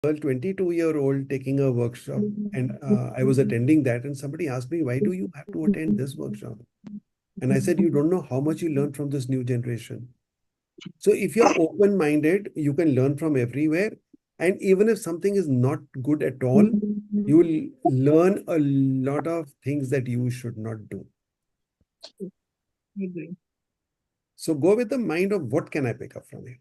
girl, 22-year-old, taking a workshop, and I was attending that, and somebody asked me, why do you have to attend this workshop? And I said, you don't know how much you learn from this new generation. So if you're open-minded, you can learn from everywhere. And even if something is not good at all, you will learn a lot of things that you should not do. Agree. So go with the mind of what can I pick up from it.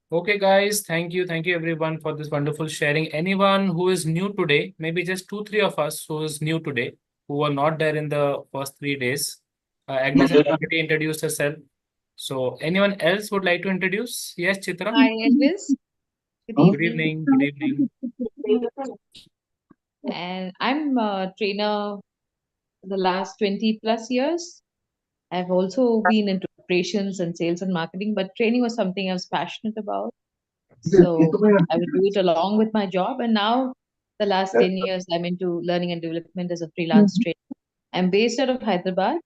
Okay, guys, thank you everyone for this wonderful sharing. Anyone who is new today, maybe just 2-3 of us who is new today, who were not there in the first 3 days. Agnes has already introduced herself. So anyone else would like to introduce? Yes, Chitra. Hi, Elvis. Good evening. Good evening. And I'm a trainer for the last 20 plus years. I've also been into operations and sales and marketing, but training was something I was passionate about. So I would do it along with my job. And now, the last 10 years, I'm into learning and development as a freelance trainer. I'm based out of Hyderabad.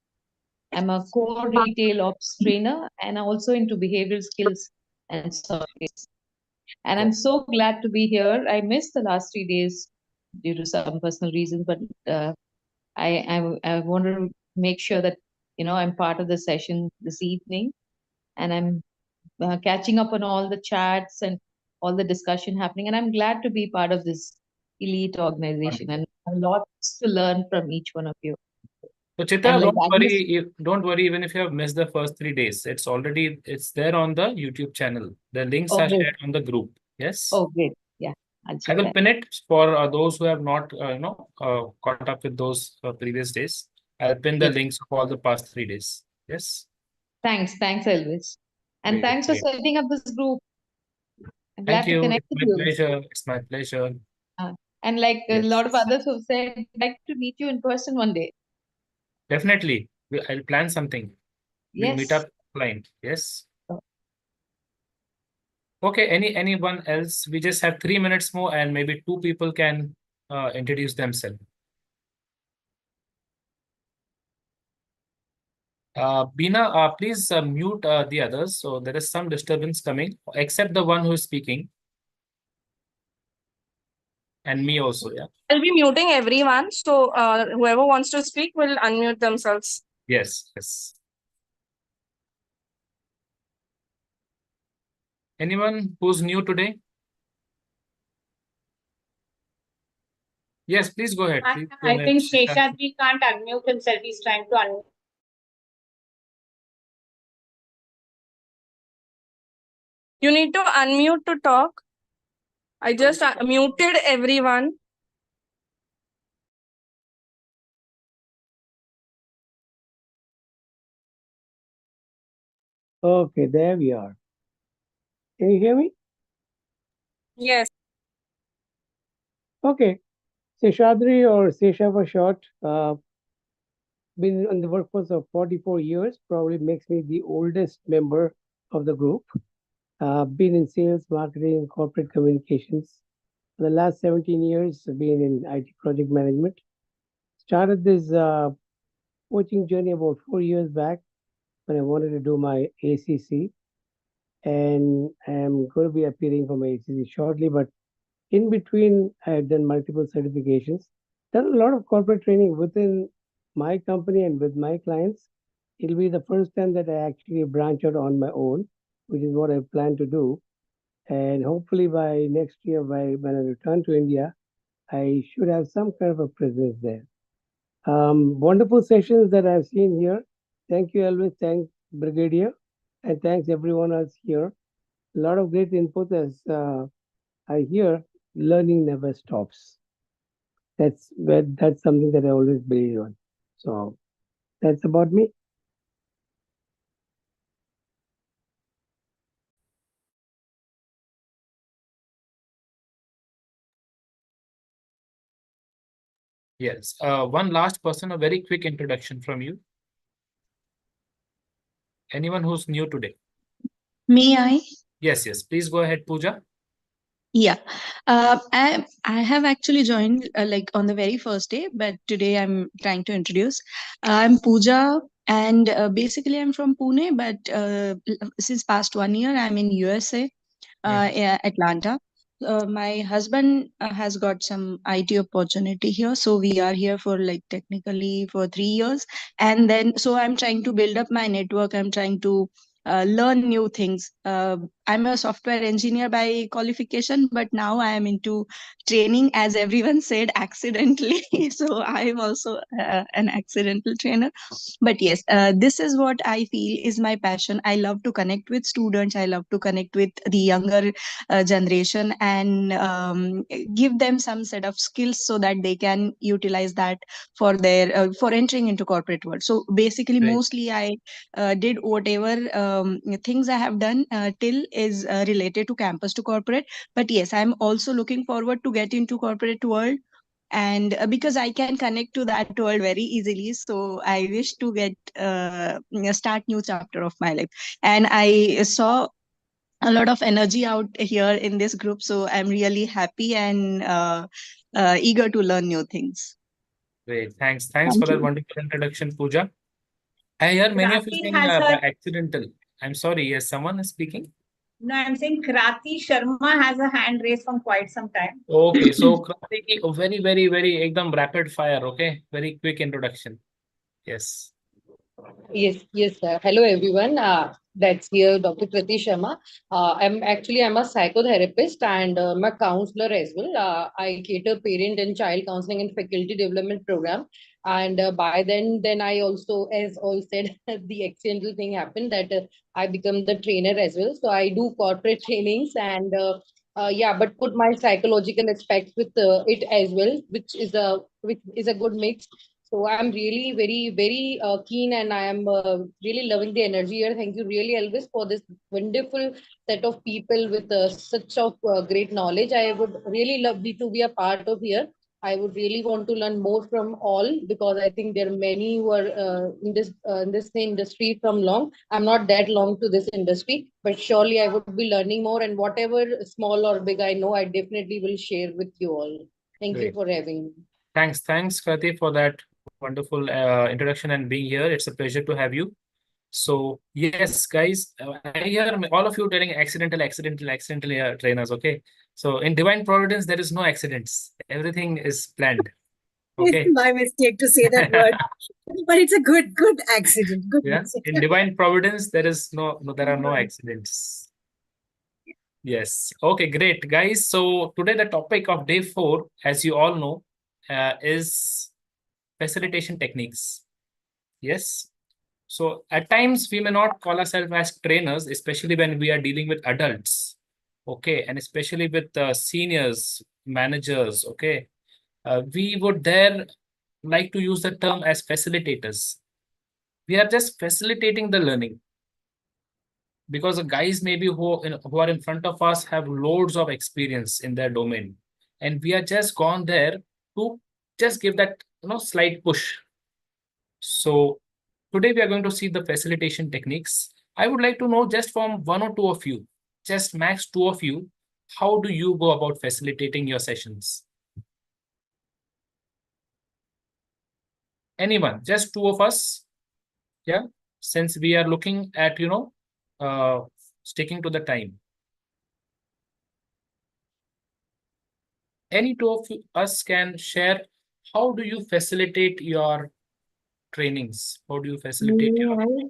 I'm a core retail ops trainer and also into behavioral skills and soft skills. And I'm so glad to be here. I missed the last 3 days due to some personal reasons, but I want to make sure that I'm part of the session this evening, and I'm catching up on all the chats and all the discussion happening. And I'm glad to be part of this elite organization, and a lot to learn from each one of you. So Chitra, And like don't worry even if you have missed the first 3 days. It's there on the YouTube channel. The links are great. shared on the group. Yes. Oh, great. Yeah, I'll I check will that. pin it for those who have not caught up with those previous days. I'll pin the Yes. links of all the past 3 days. Yes. Thanks, Elvis. And Great, thanks for great. setting up this group. I'm Thank glad to you. connect It's with my you. pleasure. It's my pleasure. And like a Yes. lot of others who've said, I'd like to meet you in person one day. Definitely. I'll plan something. We'll meet Yes. up offline. Yes. Okay. Anyone else? We just have 3 minutes more, and maybe 2 people can introduce themselves. Bina, please mute the others. So there is some disturbance coming, except the one who is speaking. And me also, yeah. I'll be muting everyone. So whoever wants to speak will unmute themselves. Yes, yes. Anyone who's new today? Yes, please go ahead. Please go I ahead. think Sheshadri can't unmute himself. He's trying to unmute. You need to unmute to talk. I just muted everyone. Okay, there we are. Can you hear me? Yes. Okay. Seshadri, or Sesha for short, been in the workforce of 44 years, probably makes me the oldest member of the group. Been in sales, marketing, and corporate communications. For the last 17 years, I've been in IT project management. Started this coaching journey about 4 years back when I wanted to do my ACC. And I'm going to be appearing for my ACC shortly, but in between, I've done multiple certifications, done a lot of corporate training within my company and with my clients. It'll be the first time that I actually branch out on my own, which is what I plan to do. And hopefully by next year, when I return to India, I should have some kind of a presence there. Wonderful sessions that I've seen here. Thank you, Elvis. Thanks, Brigadier. And thanks everyone else here. A lot of great input as I hear learning never stops. That's something that I always believe on. So that's about me. Yes. One last person, a very quick introduction from you. Anyone who's new today? May I? Yes, yes. Please go ahead, Pooja. Yeah. I have actually joined like on the very first day, but today I'm trying to introduce. I'm Pooja, and basically I'm from Pune, but since past 1 year I'm in USA. Atlanta. My husband has got some IT opportunity here, so we are here for like technically for 3 years, and then so I'm trying to build up my network. I'm trying to learn new things. I'm a software engineer by qualification, but now I am into training, as everyone said, accidentally. So I'm also an accidental trainer. But yes, this is what I feel is my passion. I love to connect with students. I love to connect with the younger generation and give them some set of skills so that they can utilize that for their for entering into corporate world. So basically, Great. mostly I did whatever things I have done till is related to campus to corporate. But yes, I'm also looking forward to get into corporate world, and because I can connect to that world very easily, so I wish to get start new chapter of my life. And I saw a lot of energy out here in this group, so I'm really happy and eager to learn new things. Great. Thanks Thank for that you. wonderful introduction, Pooja. I hear many of you Krati saying has by her. accidental. I'm sorry, yes, someone is speaking. No, I'm saying Krati Sharma has a hand raised from quite some time. Okay, so Krati, very ekdam rapid fire, okay? Very quick introduction. Yes. Yes. Hello, everyone. That's here, Dr. Kriti Sharma. I'm a psychotherapist and I'm a counselor as well. I cater parent and child counseling and faculty development program. And by then I also, as all said, the accidental thing happened that I become the trainer as well. So I do corporate trainings and yeah, but put my psychological aspects with it as well, which is a good mix. So I'm really very keen and I am really loving the energy here. Thank you really, Elvis, for this wonderful set of people with such of great knowledge. I would really love to be a part of here. I would really want to learn more from all because I think there are many who are in this industry from long. I'm not that long to this industry, but surely I would be learning more. And whatever small or big I know, I definitely will share with you all. Thank you Great. for having me. Thanks, Krati, for that wonderful introduction and being here. It's a pleasure to have you. So yes, guys, I hear all of you telling accidental trainers. Okay, so in divine providence there is no accidents. Everything is planned. It's Okay. my mistake to say that word, but it's a good accident. Good Yeah. mistake. In divine providence there is there are no accidents. Yes. Okay, great, guys. So today the topic of day 4, as you all know, is facilitation techniques. Yes. So at times we may not call ourselves as trainers, especially when we are dealing with adults. Okay, and especially with seniors, managers. Okay, we would there like to use the term as facilitators. We are just facilitating the learning because the guys maybe who are in front of us have loads of experience in their domain, and we are just gone there to just give that slight push. So today we are going to see the facilitation techniques. I would like to know just from one or two of you, just max two of you, how do you go about facilitating your sessions? Anyone, just two of us. Yeah, since we are looking at sticking to the time. Any two of us can share how do you facilitate your trainings? How do you facilitate May your I? May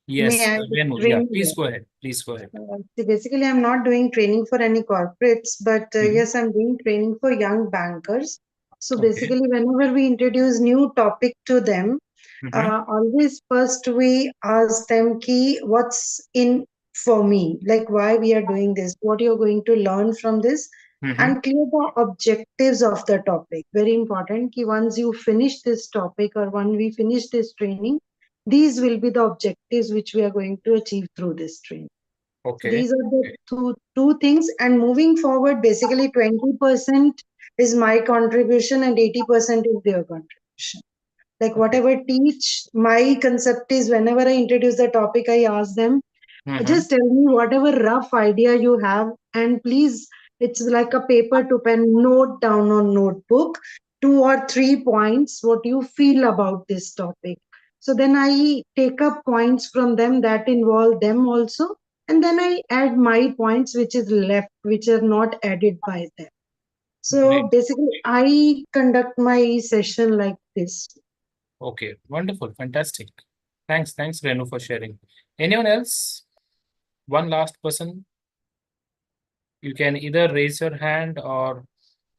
yes, I Venu, yeah, train please here? go ahead. Please go ahead. See, basically, I'm not doing training for any corporates, but Mhm. yes, I'm doing training for young bankers. So Okay. basically, whenever we introduce new topic to them, Mhm. always first we ask them, "Key, what's in for me? Like why we are doing this? What you're going to learn from this?" Mhm. And clear the objectives of the topic. Very important. Key, once you finish this topic or when we finish this training, these will be the objectives which we are going to achieve through this training. So Okay. these are the two things. And moving forward, basically 20% is my contribution and 80% is their contribution. Like Okay. whatever teach, my concept is whenever I introduce the topic, I ask them, Mhm. just tell me whatever rough idea you have, and please, it's like a paper to pen, note down on notebook 2 or 3 points what you feel about this topic. So then I take up points from them that involve them also, and then I add my points which is left, which are not added by them. So Great. basically, I conduct my session like this. Okay, wonderful, fantastic. Thanks, Renu, for sharing. Anyone else? One last person. You can either raise your hand or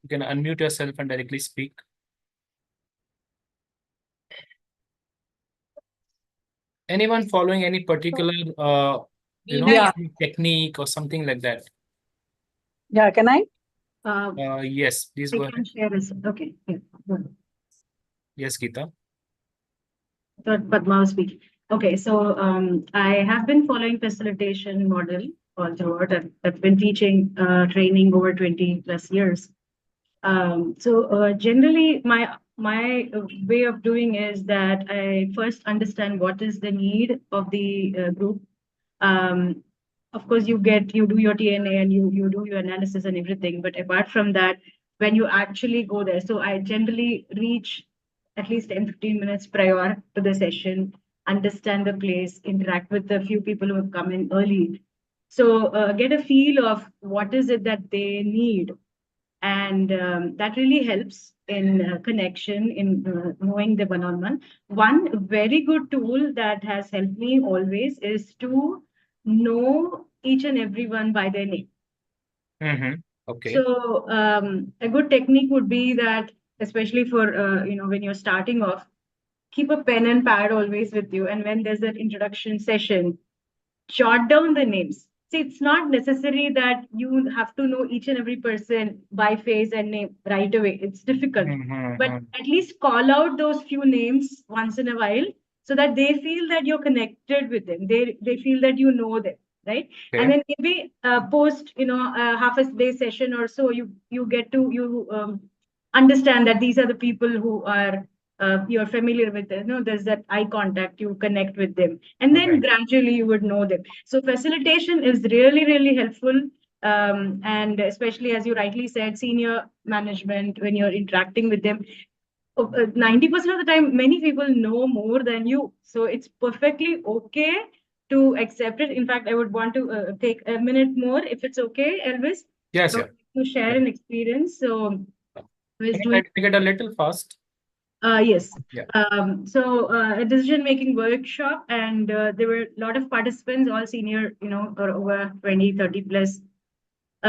you can unmute yourself and directly speak. Anyone following any particular Yeah. technique or something like that? Yeah, can I? Yes, please go I ahead. can share this. Okay. Yeah. Good. Yes, Geeta. Thought Padma was speaking. Okay, so I have been following facilitation model all throughout. I've been teaching training over 20 plus years. So generally, my way of doing is that I first understand what is the need of the group. Um, of course, you do your TNA and you do your analysis and everything. But apart from that, when you actually go there, so I generally reach at least 10-15 minutes prior to the session, understand the place, interact with the few people who have come in early. So get a feel of what is it that they need, and that really helps in connection, in knowing the one-on-one. One very good tool that has helped me always is to know each and everyone by their name. Okay. So a good technique would be that, especially for when you're starting off, keep a pen and pad always with you, and when there's an introduction session, jot down the names. See, it's not necessary that you have to know each and every person by face and name right away. It's difficult. But at least call out those few names once in a while so that they feel that you're connected with them. They feel that you know them, right? Okay. And then maybe post, half a day session or so, you get to understand that these are the people who are you're familiar with them. There's that eye contact, you connect with them, and then Okay. gradually you would know them. So facilitation is really, really helpful. And especially, as you rightly said, senior management, when you're interacting with them, 90% of the time, many people know more than you. So it's perfectly okay to accept it. In fact, I would want to take a minute more, if it's okay, Elvis. Yes, I would yeah. like to share an experience. So I was Can you doing. take it a little fast? Yes. Yeah. So a decision-making workshop, and there were a lot of participants, all senior, or over 20, 30 plus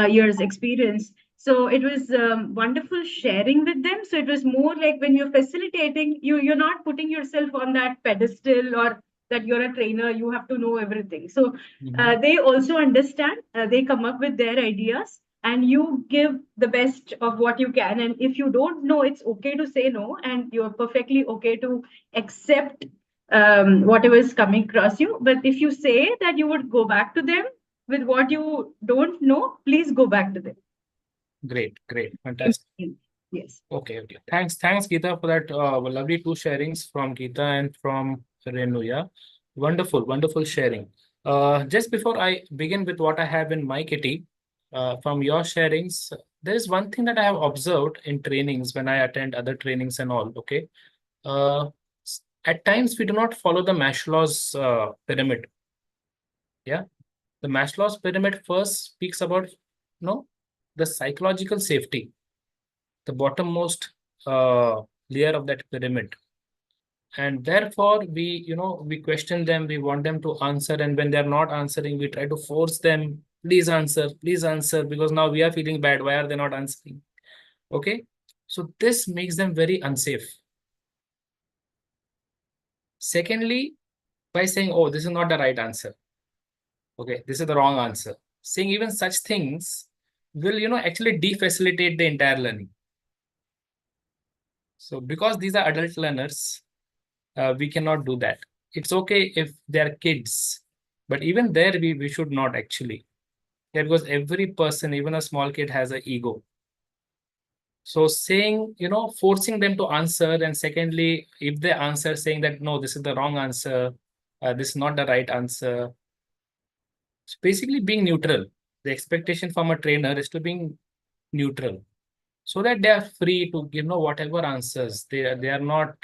years experience. So it was wonderful sharing with them. So it was more like when you're facilitating, you're not putting yourself on that pedestal or that you're a trainer, you have to know everything. So they also understand, they come up with their ideas, and you give the best of what you can. And if you don't know, it's okay to say no, and you're perfectly okay to accept whatever is coming across you. But if you say that you would go back to them with what you don't know, please go back to them. Great, fantastic. Yes. Okay. Thanks, Geeta, for that lovely two sharings from Geeta and from Renu. Yeah, wonderful sharing. Just before I begin with what I have in my kitty, from your sharings, there is one thing that I have observed in trainings when I attend other trainings and all. Okay, at times we do not follow the Maslow's pyramid. Yeah, the Maslow's pyramid first speaks about the psychological safety, the bottommost layer of that pyramid, and therefore we question them, we want them to answer, and when they're not answering, we try to force them, please answer, because now we are feeling bad, why are they not answering? Okay, so this makes them very unsafe. Secondly, by saying, oh, this is not the right answer, okay, this is the wrong answer, saying even such things will actually defacilitate the entire learning. So because these are adult learners, we cannot do that. It's okay if they're kids, but even there we should not actually. Yeah, because every person, even a small kid, has an ego. So saying, forcing them to answer, and secondly, if they answer saying that, no, this is the wrong answer, this is not the right answer. So basically being neutral. The expectation from a trainer is to being neutral, so that they are free to give whatever answers. They are not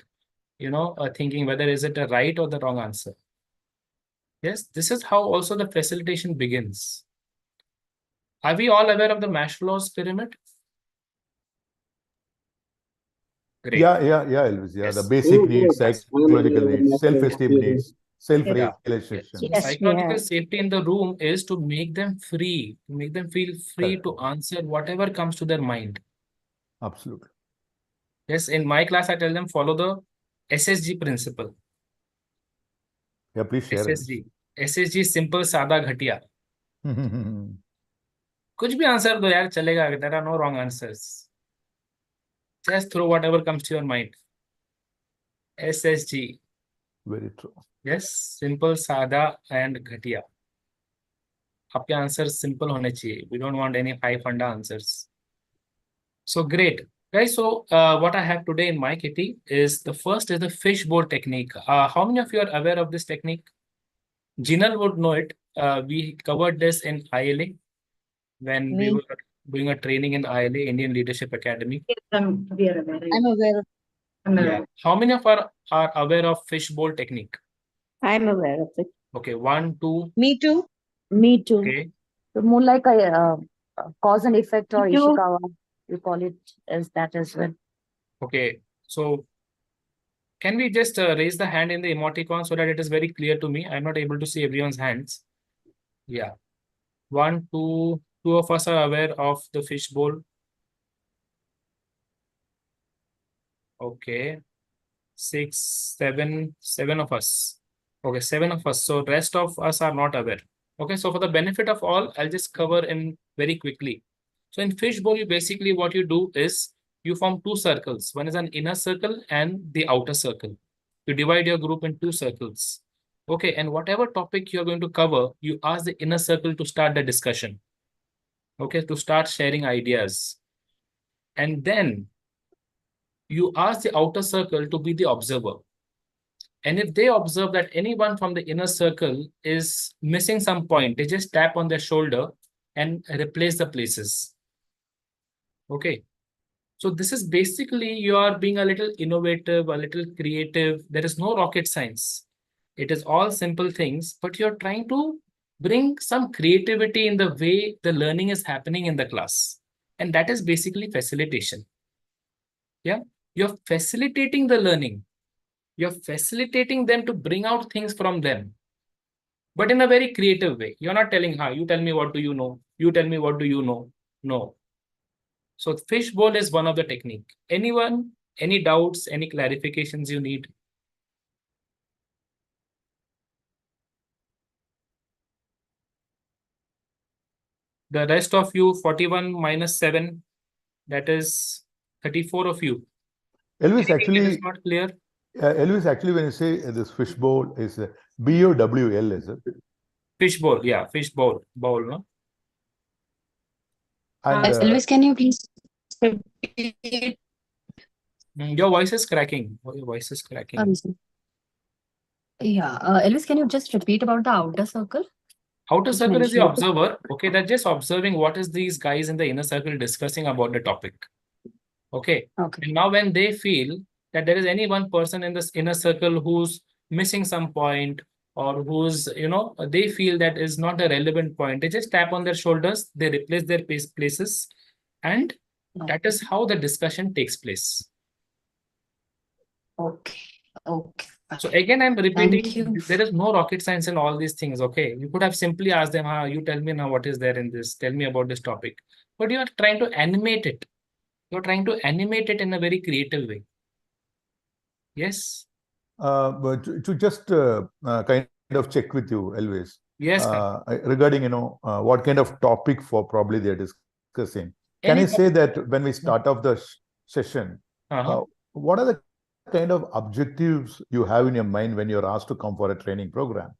thinking whether is it a right or the wrong answer. Yes, this is how also the facilitation begins. Are we all aware of the Maslow's pyramid? Great. Yeah, Elvis. Yeah, the Yes. basic Oh, needs, yes. psychological needs, self-esteem needs, Yeah. self-realization. So the Yes, psychological yeah. safety in the room is to make them free, to make them feel free Correct. to answer whatever comes to their mind. Absolutely. Yes, in my class, I tell them follow the SSG principle. Yeah, please share it. SSG. SSG simple, सादा, घटिया. कुछ भी answer दो यार चलेगा. There are no wrong answers. Just throw whatever comes to your mind. SSG. Very true. Yes, simple, सादा and घटिया. आपके आंसर simple होने चाहिए. We don't want any high funda answers. So great. Guys, so what I have today in my kitty is the first is the fishbowl technique. How many of you are aware of this technique? Jinal would know it. We covered this in ILA when we Me. were doing a training in ILA, Indian Leadership Academy. Yes, we are aware. I'm aware of I'm Yeah. aware. How many of are aware of fishbowl technique? I'm aware of it. Okay, 1, 2. Me too. Me too. Okay. So more like a cause and effect or Me too. Ishikawa, you call it as that as well. Okay. So can we just raise the hand in the emoticon so that it is very clear to me? I'm not able to see everyone's hands. Yeah. 1, 2. Two of us are aware of the fishbowl. Okay. 6, 7, 7 of us. Okay, 7 of us. So rest of us are not aware. Okay, so for the benefit of all, I'll just cover in very quickly. So in fishbowl, you basically what you do is you form 2 circles. One is an inner circle and the outer circle. You divide your group in 2 circles. Okay, and whatever topic you're going to cover, you ask the inner circle to start the discussion. Okay, to start sharing ideas. And then you ask the outer circle to be the observer. And if they observe that anyone from the inner circle is missing some point, they just tap on their shoulder and replace the places. Okay. So this is basically you are being a little innovative, a little creative. There is no rocket science. It is all simple things, but you're trying to bring some creativity in the way the learning is happening in the class. And that is basically facilitation. Yeah. You're facilitating the learning. You're facilitating them to bring out things from them, but in a very creative way. You're not telling, you tell me what do you know? You tell me what do you know? No. So fishbowl is one of the technique. Anyone, any doubts, any clarifications you need? The rest of you, 41 minus 7, that is 34 of you. Elvis, Anything that actually, is not clear? Elvis, actually, when you say this fishbowl is BOWL, is it? Fishbowl, yeah, fishbowl, bowl, no? And Elvis, can you please repeat? Your voice is cracking. Your voice is cracking. Yeah, Elvis, can you just repeat about the outer circle? Outer Just circle is the mention it. observer. Okay, they're just observing what is these guys in the inner circle discussing about the topic. Okay. Okay. And now when they feel that there is any one person in this inner circle who's missing some point or who's, they feel that is not a relevant point, they just tap on their shoulders, they replace their places, and that is how the discussion takes place. Okay. Okay. So again, I'm Thank repeating, you. there is no rocket science in all these things, okay? You could have simply asked them, you tell me now what is there in this, tell me about this topic. But you are trying to animate it. You're trying to animate it in a very creative way. Yes? but to just kind of check with you, Elvis. Yes. Regarding, what kind of topic for probably they're discussing. Can Any I say that when we start off the session, what are the kind of objectives you have in your mind when you're asked to come for a training program?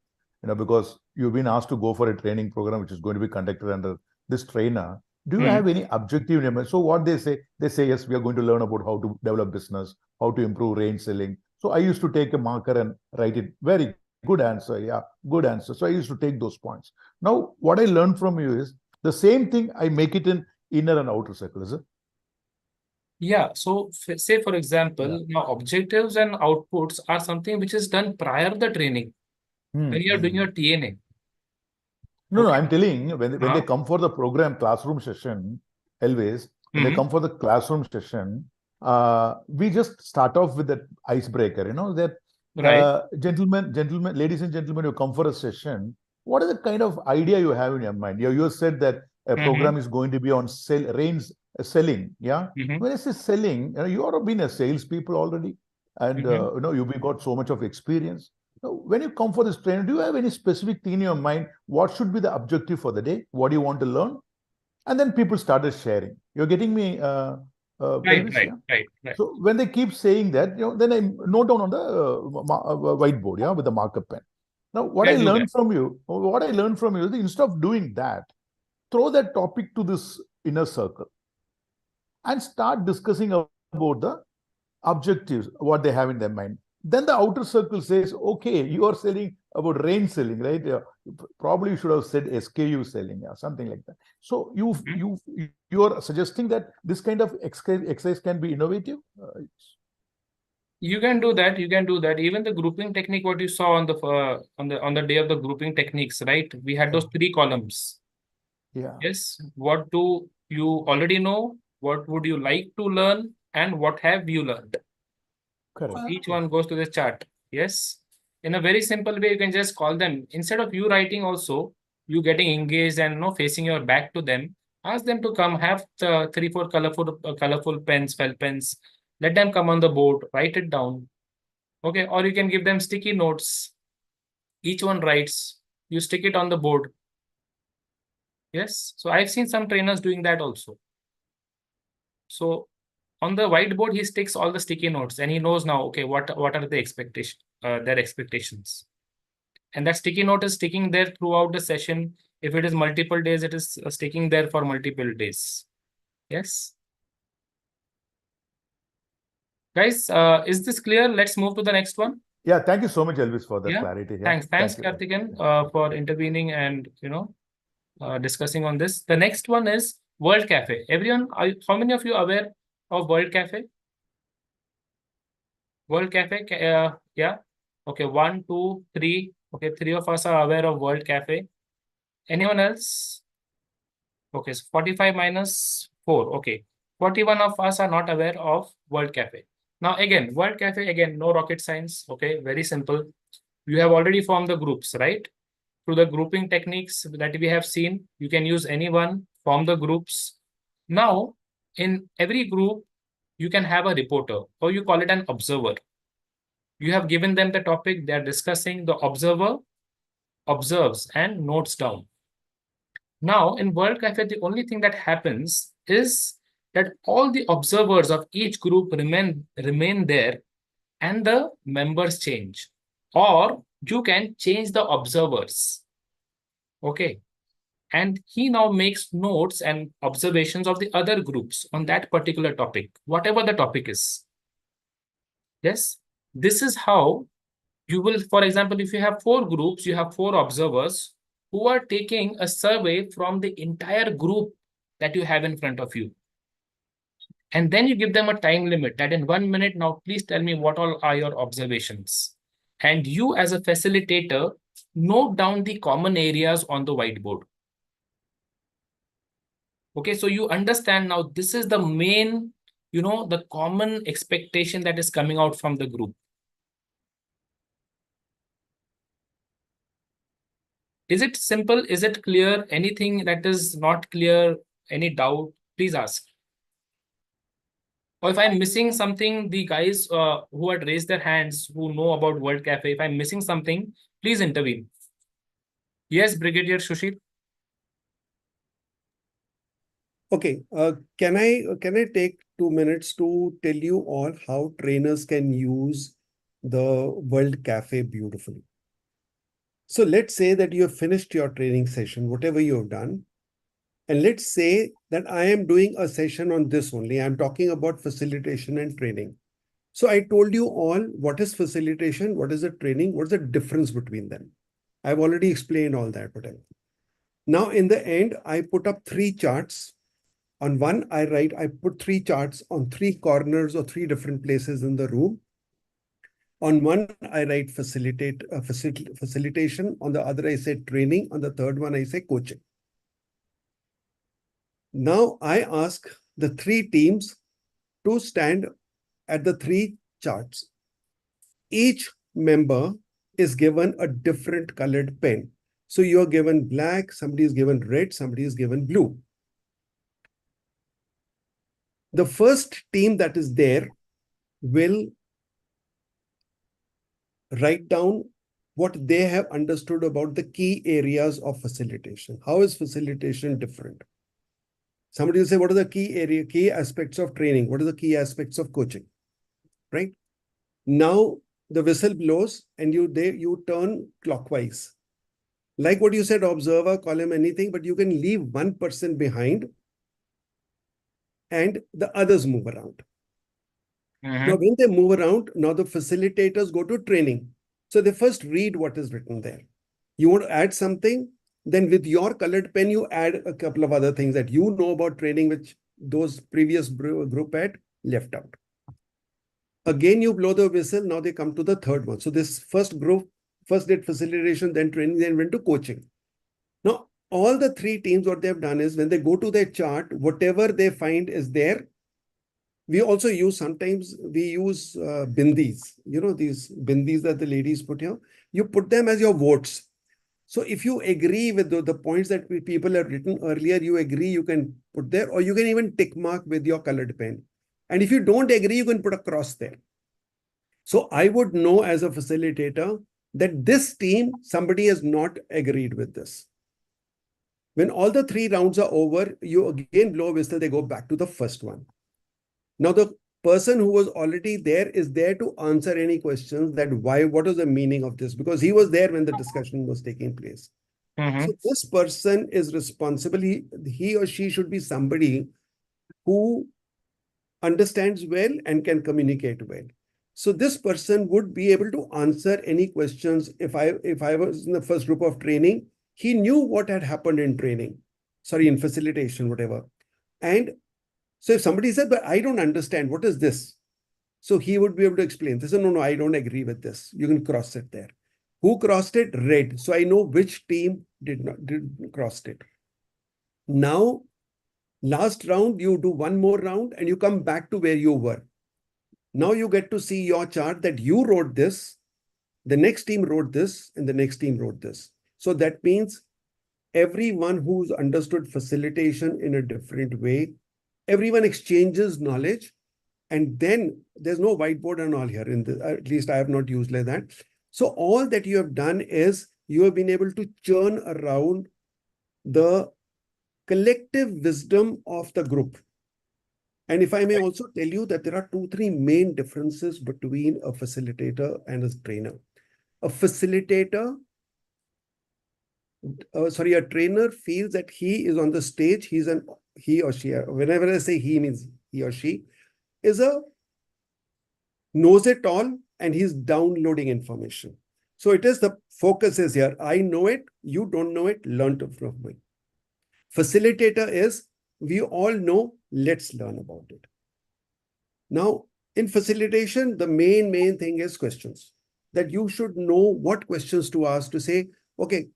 Because you've been asked to go for a training program which is going to be conducted under this trainer. Do you have any objective in your mind? So what they say, yes, we are going to learn about how to develop business, how to improve range selling. So I used to take a marker and write it. Very good answer. Yeah, good answer. So I used to take those points. Now, what I learned from you is the same thing, I make it in inner and outer circle, is it? Yeah, so say for example, now objectives and outputs are something which is done prior to the training. when you're doing your TNA. No, I'm telling when they come for the program classroom session, Elvis, when they come for the classroom session, we just start off with that icebreaker, that gentlemen, ladies and gentlemen, you come for a session. What is the kind of idea you have in your mind? You said that a program is going to be on selling. Yeah. When I say selling, you have been a salespeople already, and you've got so much of experience. When you come for this training, do you have any specific thing in your mind? What should be the objective for the day? What do you want to learn? And then people started sharing. You're getting me? Right. So when they keep saying that, then I note down on the whiteboard, with the marker pen. Now, what I learned from you is instead of doing that, throw that topic to this inner circle and start discussing about the objectives, what they have in their mind. Then the outer circle says, okay, you are selling about rain selling, right? Probably you should have said SKU selling, something like that. So you are suggesting that this kind of exercise can be innovative? You can do that. Even the grouping technique, what you saw on the day of the grouping techniques, right? We had those 3 columns. Yeah. Yes. What do you already know? What would you like to learn? And what have you learned? Correct. Each one goes to the chart. Yes. In a very simple way, you can just call them. Instead of you writing also, you getting engaged and facing your back to them. Ask them to come, have 3-4 colorful pens, felt pens. Let them come on the board, write it down. Okay. Or you can give them sticky notes. Each one writes. You stick it on the board. Yes. So I've seen some trainers doing that also. So on the whiteboard, he sticks all the sticky notes and he knows now, okay, what are the their expectations. And that sticky note is sticking there throughout the session. If it is multiple days, it is sticking there for multiple days. Yes. Guys, is this clear? Let's move to the next one. Yeah, thank you so much, Elvis, for the clarity. Thanks, Karthikeyan, for intervening and discussing on this. The next one is World Cafe. Everyone, how many of you are aware of World Cafe? World Cafe, yeah. Okay, 1, 2, 3. Okay, 3 of us are aware of World Cafe. Anyone else? Okay, so 45 minus 4. Okay, 41 of us are not aware of World Cafe. Now again, World Cafe, again, no rocket science. Okay, very simple. You have already formed the groups, right? Through the grouping techniques that we have seen, you can use anyone, form the groups. Now, in every group, you can have a reporter, or you call it an observer. You have given them the topic, they are discussing, the observer observes and notes down. Now, in World Cafe, the only thing that happens is that all the observers of each group remain there and the members change. Or you can change the observers. Okay. And he now makes notes and observations of the other groups on that particular topic, whatever the topic is. Yes. This is how you will, for example, if you have 4 groups, you have 4 observers who are taking a survey from the entire group that you have in front of you. And then you give them a time limit that in 1 minute, now please tell me what all are your observations. And you as a facilitator, note down the common areas on the whiteboard. Okay, so you understand now this is the main, the common expectation that is coming out from the group. Is it simple? Is it clear? Anything that is not clear? Any doubt? Please ask. Or if I'm missing something, the guys who had raised their hands, who know about World Cafe, if I'm missing something, please intervene. Yes, Brigadier Shushil. Okay, can I take 2 minutes to tell you all how trainers can use the World Cafe beautifully? So let's say that you have finished your training session, whatever you have done. And let's say that I am doing a session on this only. I'm talking about facilitation and training. So I told you all what is facilitation, what is the training, what's the difference between them. I've already explained all that, whatever. Now, in the end, I put up 3 charts. On one, I put 3 charts on 3 corners or 3 different places in the room. On one, I write facilitation. On the other, I say training. On the third one, I say coaching. Now I ask the three teams to stand at the three charts. Each member is given a different colored pen. So you're given black, somebody is given red, somebody is given blue. The first team that is there will write down what they have understood about the key areas of facilitation. How is facilitation different? Somebody will say, what are the key aspects of training? What are the key aspects of coaching? Right? Now the whistle blows and you turn clockwise. Like what you said, observer, column, anything, but you can leave one person behind and the others move around. Now, when they move around, now the facilitators go to training. So they first read what is written there. You want to add something, then with your colored pen, you add a couple of other things that you know about training, which those previous group had left out. Again, you blow the whistle. Now they come to the third one. So this first group first did facilitation, then training, then went to coaching. Now, all the three teams, what they've done is when they go to their chart, whatever they find is there. We also use, sometimes we use bindis, you know, these bindis that the ladies put here. You put them as your votes. So if you agree with the points that people have written earlier, you agree, you can put there, or you can even tick mark with your colored pen. And if you don't agree, you can put a cross there. So I would know as a facilitator that this team, somebody has not agreed with this. When all the three rounds are over, you again blow a whistle, they go back to the first one. Now, the person who was already there is there to answer any questions that why, what is the meaning of this? Because he was there when the discussion was taking place. So this person is responsible. He or she should be somebody who understands well and can communicate well. So this person would be able to answer any questions. If I was in the first group of training, he knew what had happened in training, sorry, in facilitation, whatever. And so if somebody said, but I don't understand, what is this? So he would be able to explain. They said, no, I don't agree with this. You can cross it there. Who crossed it? Red. So I know which team did crossed it. Now, last round, you do one more round and you come back to where you were. Now you get to see your chart that you wrote this, the next team wrote this, and the next team wrote this. So that means everyone who's understood facilitation in a different way, everyone exchanges knowledge, and then there's no whiteboard and all here. At least I have not used like that. So all that you have done is you have been able to churn around the collective wisdom of the group. And if I may also tell you that there are 2-3 main differences between a facilitator and a trainer. A facilitator, a trainer feels that he is on the stage, he or she, whenever I say he means he or she, knows it all and he's downloading information. So it is the focus is here. I know it, you don't know it, learn from me. Facilitator is, we all know, let's learn about it. Now, in facilitation, the main thing is questions. That you should know what questions to ask to say, okay,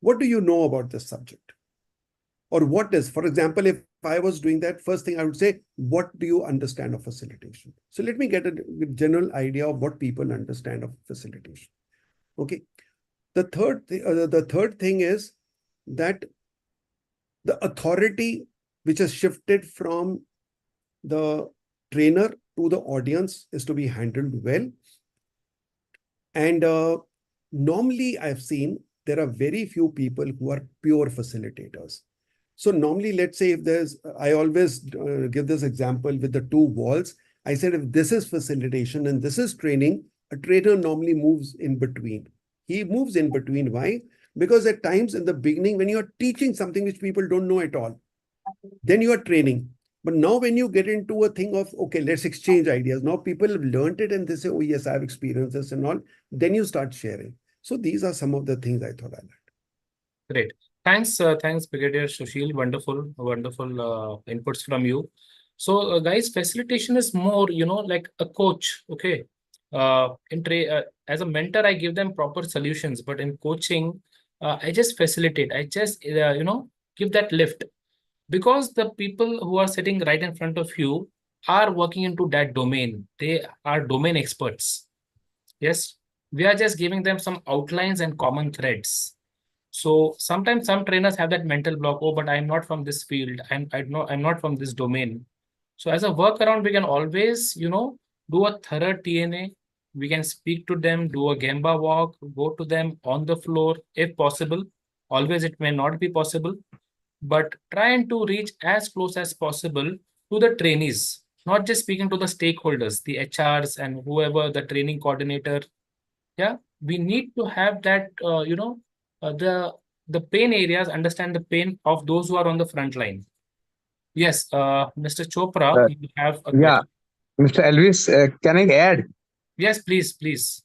what do you know about this subject? Or what is, for example, if I was doing that, first thing I would say, what do you understand of facilitation? So let me get a general idea of what people understand of facilitation. Okay. The third thing is that the authority which has shifted from the trainer to the audience is to be handled well. And normally I've seen there are very few people who are pure facilitators. So normally, let's say if there's, I always give this example with the two walls. I said, if this is facilitation and this is training, a trainer normally moves in between. He moves in between. Why? Because at times in the beginning, when you're teaching something which people don't know at all, then you are training. But now when you get into a thing of, okay, let's exchange ideas. Now people have learned it and they say, oh yes, I've experienced this and all. Then you start sharing. So these are some of the things I thought I learned. Great. Thanks, Brigadier Sushil. Wonderful inputs from you. So, guys, facilitation is more, like a coach. Okay. as a mentor, I give them proper solutions, but in coaching, I just facilitate. I just give that lift, because the people who are sitting right in front of you are working into that domain. They are domain experts. Yes, we are just giving them some outlines and common threads. So sometimes some trainers have that mental block. Oh, but I'm not from this field. I'm not from this domain. So as a workaround, we can always, do a thorough TNA. We can speak to them, do a Gemba walk, go to them on the floor if possible. Always it may not be possible, but trying to reach as close as possible to the trainees, not just speaking to the stakeholders, the HRs and whoever, the training coordinator. Yeah, we need to have that, the pain areas, understand the pain of those who are on the front line. Yes, Mr. Chopra, you have a Yeah, question. Mr. Elvis, can I add? Yes, please, please.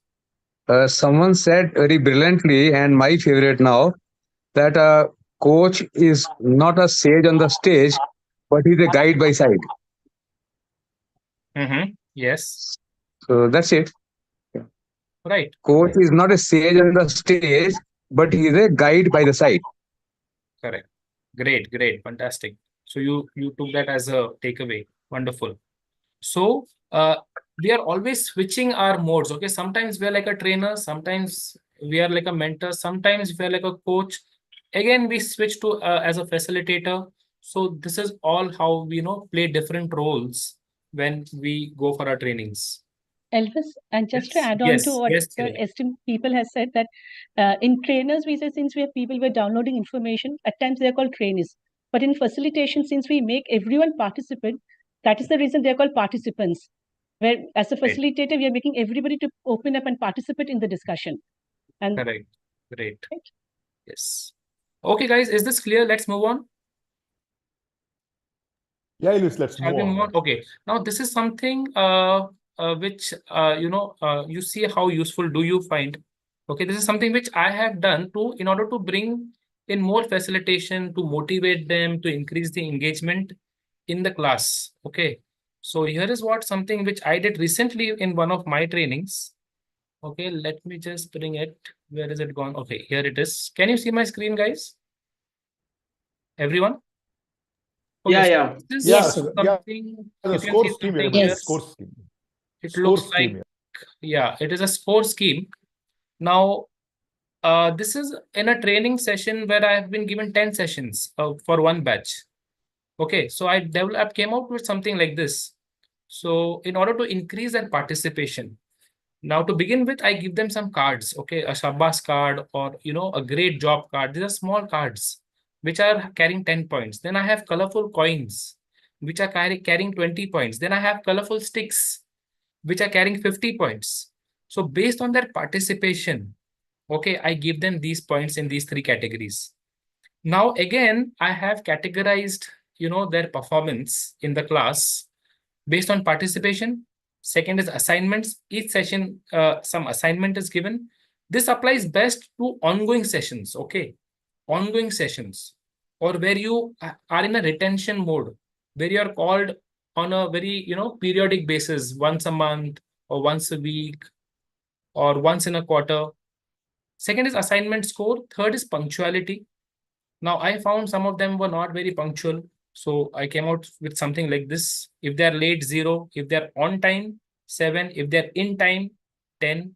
Someone said very brilliantly, and my favorite now, that a coach is not a sage on the stage, but he's a guide by side. Yes. So that's it. Right. Coach is not a sage on the stage, but he's a guide by the side. Correct. Great, great, fantastic. So you took that as a takeaway. Wonderful. So we are always switching our modes. Okay, sometimes we are like a trainer, sometimes we are like a mentor, sometimes we are like a coach. Again, we switch to as a facilitator. So this is all how we play different roles when we go for our trainings. Elvis, and just to Yes, add on yes, to what yes, your Kiran. esteemed people has said, that in trainers, we say since we have people who are downloading information, at times they are called trainees. But in facilitation, since we make everyone participant, that is the reason they are called participants. Where as a facilitator, we are making everybody to open up and participate in the discussion. And correct. Great. Right? Yes. Okay, guys, is this clear? Let's move on. Yeah, Elvis, let's Shall move we on. move on? Okay. Now, this is something which, you see how useful do you find. Okay, this is something which I have done in order to bring in more facilitation, to motivate them, to increase the engagement in the class. Okay. So here is something which I did recently in one of my trainings. Okay, let me just bring it. Where is it gone? Okay, here it is. Can you see my screen, guys? Everyone? Okay, Yeah. this is Yes. something The you can score see scheme, something yes. here. Score scheme. It Score looks scheme, like, yeah, it is a score scheme. Now, this is in a training session where I have been given 10 sessions for one batch. Okay, so I came out with something like this. So in order to increase their participation, now to begin with, I give them some cards, okay, a Shabbas card or, a great job card. These are small cards which are carrying 10 points. Then I have colorful coins which are carrying 20 points. Then I have colorful sticks which are carrying 50 points. So based on their participation, okay, I give them these points in these three categories. Now, again, I have categorized, their performance in the class based on participation. Second is assignments. Each session, some assignment is given. This applies best to ongoing sessions, okay? Ongoing sessions, or where you are in a retention mode, where you are called on a very, periodic basis, once a month or once a week or once in a quarter. Second is assignment score. Third is punctuality. Now, I found some of them were not very punctual. So I came out with something like this. If they're late, 0. If they're on time, 7. If they're in time, 10.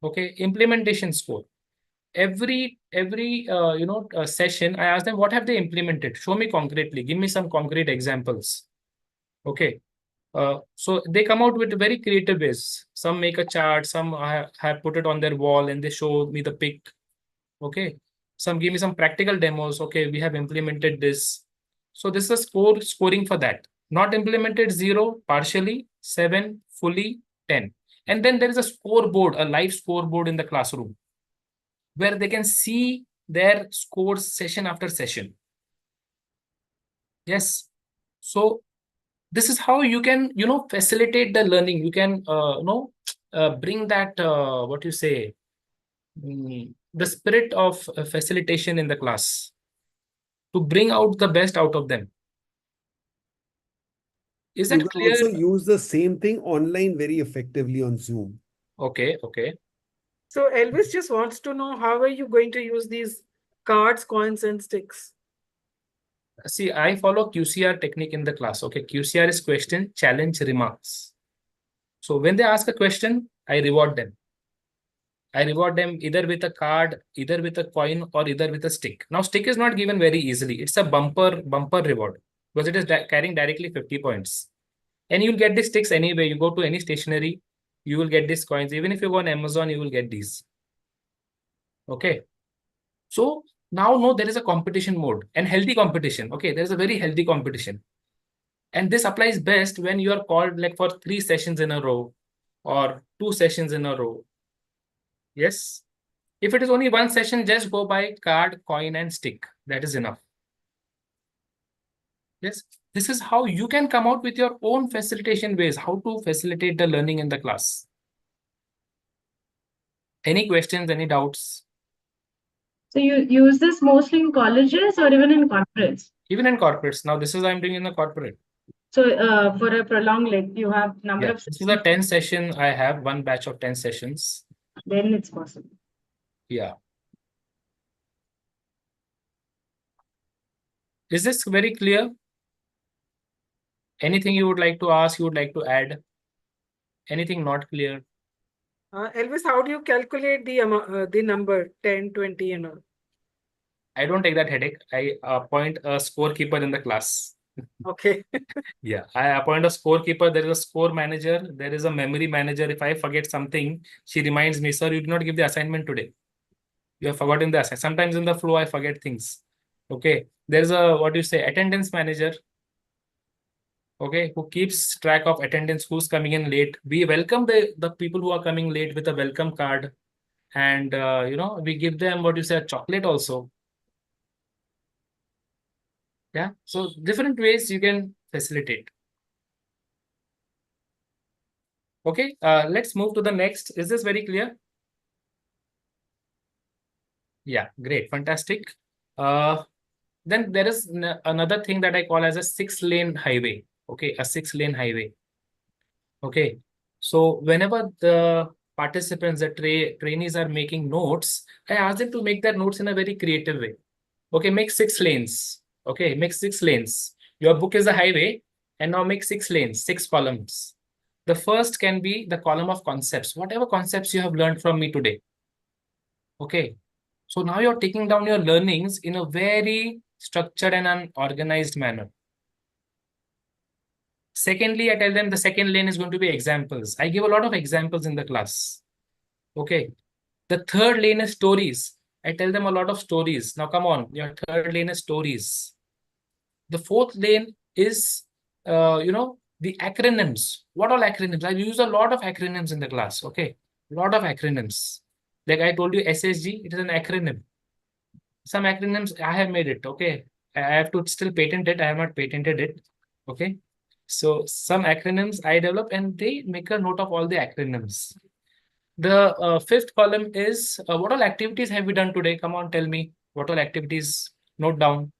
Okay, implementation score. Every session, I ask them, what have they implemented? Show me concretely. Give me some concrete examples. Okay. So they come out with very creative ways. Some make a chart, some have put it on their wall and they show me the pic. Okay. Some give me some practical demos. Okay, we have implemented this. So this is scoring for that. Not implemented, 0, partially, 7, fully, 10. And then there is a scoreboard, a live scoreboard in the classroom where they can see their scores session after session. Yes. So this is how you can, facilitate the learning. You can, bring that, the spirit of facilitation in the class to bring out the best out of them. Is You that can clear? also use the same thing online very effectively on Zoom. Okay, okay. So Elvis just wants to know, how are you going to use these cards, coins, and sticks? See, I follow QCR technique in the class. Okay, QCR is question, challenge, remarks. So when they ask a question, I reward them. I reward them either with a card, either with a coin, or either with a stick. Now, stick is not given very easily. It's a bumper reward because it is carrying directly 50 points. And you'll get these sticks anyway. You go to any stationery, you will get these coins. Even if you go on Amazon, you will get these. Okay. So now no, there is a competition mode and healthy competition. Okay, there is a very healthy competition. And this applies best when you are called like for 3 sessions in a row or 2 sessions in a row. Yes. If it is only 1 session, just go by card, coin, and stick. That is enough. Yes. This is how you can come out with your own facilitation ways, how to facilitate the learning in the class. Any questions, any doubts? So you use this mostly in colleges or even in corporates? Even in corporates. Now, this is I'm doing in the corporate. So for a prolonged, like you have number of This is a 10 session. I have one batch of 10 sessions. Then it's possible. Yeah. Is this very clear? Anything you would like to ask, you would like to add? Anything not clear? Elvis, how do you calculate the number 10, 20, and all? I don't take that headache. I appoint a scorekeeper in the class. Okay. Yeah, I appoint a scorekeeper. There is a score manager. There is a memory manager. If I forget something, she reminds me, sir, you did not give the assignment today. You have forgotten the assignment. Sometimes in the flow, I forget things. Okay. There's a, what do you say, attendance manager. Okay, who keeps track of attendance, who's coming in late. We welcome the people who are coming late with a welcome card. And, we give them, what you say, a chocolate also. Yeah, so different ways you can facilitate. Okay, let's move to the next. Is this very clear? Yeah, great, fantastic. Then there is another thing that I call as a 6-lane highway. Okay, a 6-lane highway. Okay, so whenever the participants, the trainees are making notes, I ask them to make their notes in a very creative way. Okay, make 6 lanes. Okay, make 6 lanes. Your book is a highway, and now make 6 lanes, 6 columns. The first can be the column of concepts, whatever concepts you have learned from me today. Okay, so now you're taking down your learnings in a very structured and an organized manner. Secondly, I tell them the second lane is going to be examples. I give a lot of examples in the class. Okay. The third lane is stories. I tell them a lot of stories. Now, come on, your third lane is stories. The fourth lane is, the acronyms. What all acronyms? I use a lot of acronyms in the class. Okay. A lot of acronyms. Like I told you, SSG, it is an acronym. Some acronyms, I have made it. Okay. I have to still patent it. I have not patented it. Okay. So some acronyms I develop and they make a note of all the acronyms. The fifth column is what all activities have we done today? Come on, tell me what all activities, note down.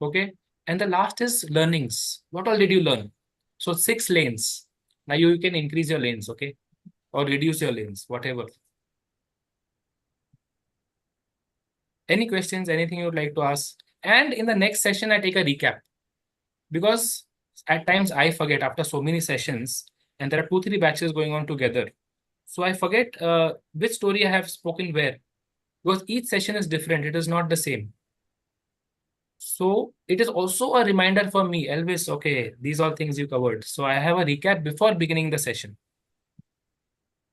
Okay. And the last is learnings. What all did you learn? So 6 lanes. Now you can increase your lanes, okay? Or reduce your lanes, whatever. Any questions, anything you would like to ask? And in the next session, I take a recap. Because at times I forget after so many sessions, and there are 2-3 batches going on together. So I forget which story I have spoken where. Because each session is different. It is not the same. So it is also a reminder for me, Elvis, okay, these are things you covered. So I have a recap before beginning the session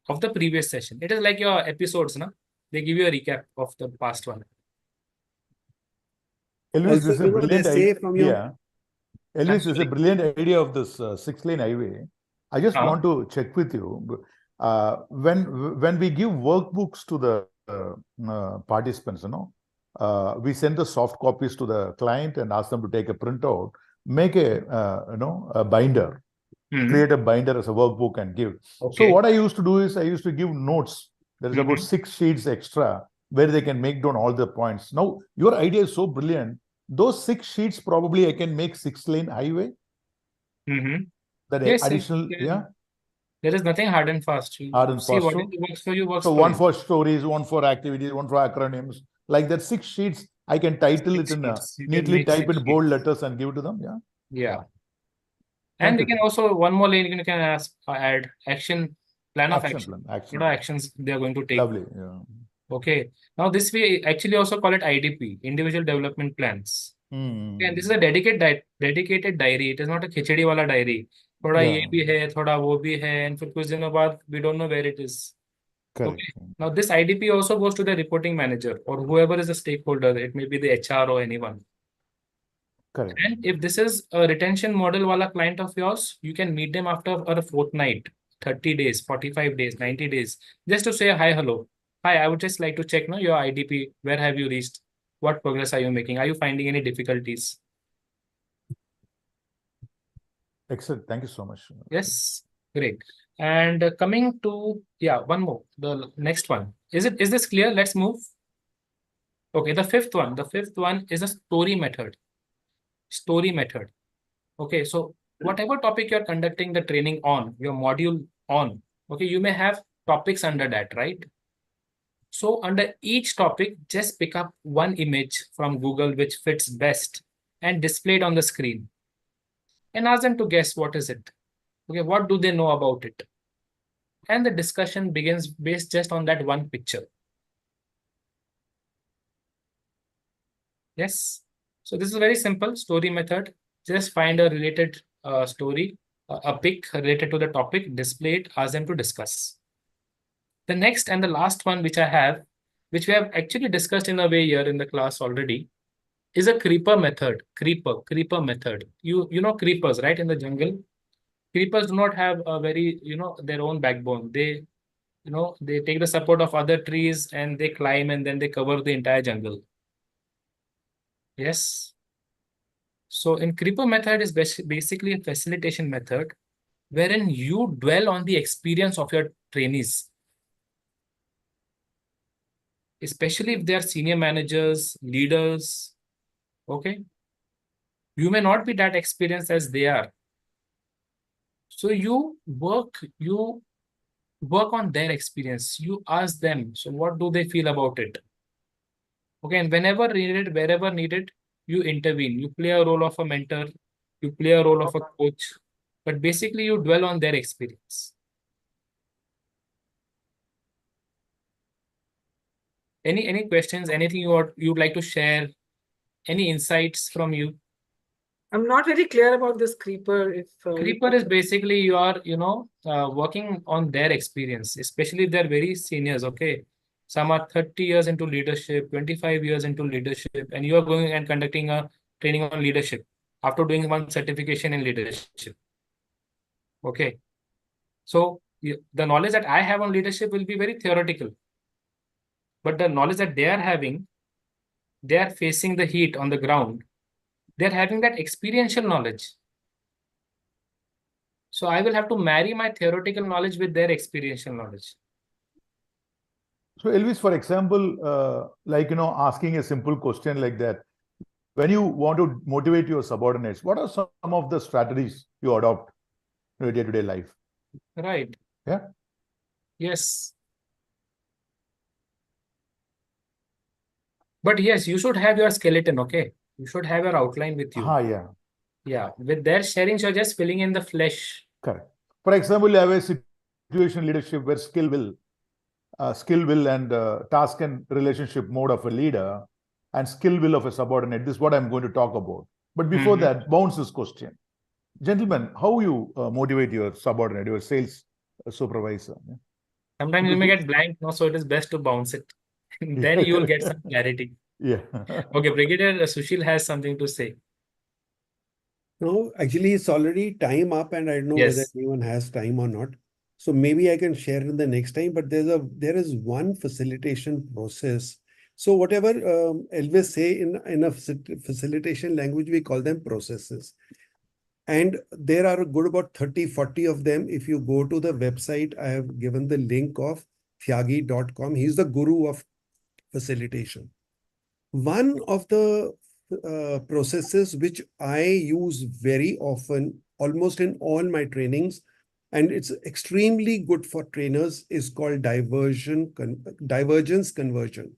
of the previous session. It is like your episodes, no? They give you a recap of the past one. Elvis, this is a brilliant idea. Elvis, this is a brilliant idea of this 6-lane highway. I just want to check with you. When we give workbooks to the participants, we send the soft copies to the client and ask them to take a printout, make a binder, create a binder as a workbook and give. Okay. So what I used to do is I used to give notes. There is about 6 sheets extra where they can make down all the points. Now, your idea is so brilliant. Those 6 sheets, probably I can make 6-lane highway. That Yes, additional, yeah? There is nothing hard and fast. You Hard and see fast. what So, works for you, works so for one you. for stories, one for activities, one for acronyms. Like that, 6 sheets, I can title 6 it in sheets. You can neatly make type 6 in bold sheets. letters and give it to them. Yeah. Yeah. Thank And you. we can also, one more lane you can add action, plan of Action action. plan. Action What are plan. actions they are going to take? Lovely. Yeah. Okay. Now this we actually also call it IDP, individual development plans. Hmm. And this is a dedicated diary. It is not a khichdi wala diary. थोड़ा ये Yeah. भी है, थोड़ा वो भी है, and फिर कुछ दिनों बाद we don't know where it is. Correct. Okay. Now this IDP also goes to the reporting manager or whoever is the stakeholder. It may be the HR or anyone. Correct. And if this is a retention model wala client of yours, you can meet them after a fortnight, 30 days, 45 days, 90 days, just to say hi, hello. Hi, I would just like to check your IDP. Where have you reached? What progress are you making? Are you finding any difficulties? Excellent. Thank you so much. Yes, great. And coming to, one more, the next one. Is this clear? Let's move. Okay, the fifth one is a story method. Story method. Okay, so whatever topic you're conducting the training on, your module on, okay, you may have topics under that, right? So under each topic, just pick up one image from Google which fits best and display it on the screen. And ask them to guess what is it. Okay, what do they know about it? And the discussion begins based just on that one picture. Yes. So this is a very simple story method. Just find a related story, a pic related to the topic, display it, ask them to discuss. The next and the last one which I have, which we have actually discussed in a way here in the class already, is a creeper method. Creeper method. You know creepers, right? In the jungle. Creepers do not have a very, their own backbone. They take the support of other trees and they climb and then they cover the entire jungle. Yes. So in creeper method is basically a facilitation method wherein you dwell on the experience of your trainees, especially if they are senior managers, leaders. Okay. You may not be that experienced as they are. So you work on their experience. You ask them, so what do they feel about it? Okay, and whenever needed, wherever needed, you intervene. You play a role of a mentor, you play a role of a coach, but basically you dwell on their experience. Any questions, anything you'd like to share, any insights from you? I'm not very clear about this creeper. Creeper is basically you are, working on their experience, especially if they're very seniors, okay? Some are 30 years into leadership, 25 years into leadership, and you are going and conducting a training on leadership after doing one certification in leadership. Okay. So the knowledge that I have on leadership will be very theoretical. But the knowledge that they are having, they are facing the heat on the ground. They're having that experiential knowledge. So I will have to marry my theoretical knowledge with their experiential knowledge. So Elvis, for example, asking a simple question like that, when you want to motivate your subordinates, what are some of the strategies you adopt in your day-to-day life? Right. Yeah. Yes. But yes, you should have your skeleton, okay? You should have your outline with you. Yeah. Yeah. With their sharing, you're just filling in the flesh. Correct. For example, you have a situation leadership where skill will and task and relationship mode of a leader and skill will of a subordinate. This is what I'm going to talk about. But before that, bounce this question. Gentlemen, how you motivate your subordinate, your sales supervisor? Yeah? Sometimes you may get blank, so it is best to bounce it. Then you will get some clarity. Yeah. Okay, Brigadier Sushil has something to say. No, actually, it's already time up, and I don't know whether anyone has time or not. So maybe I can share in the next time. But there is one facilitation process. So whatever Elvis say in a facilitation language, we call them processes. And there are a good about 30, 40 of them. If you go to the website, I have given the link of Tyagi.com. He's the guru of facilitation. One of the processes which I use very often almost in all my trainings, and it's extremely good for trainers, is called divergence conversion.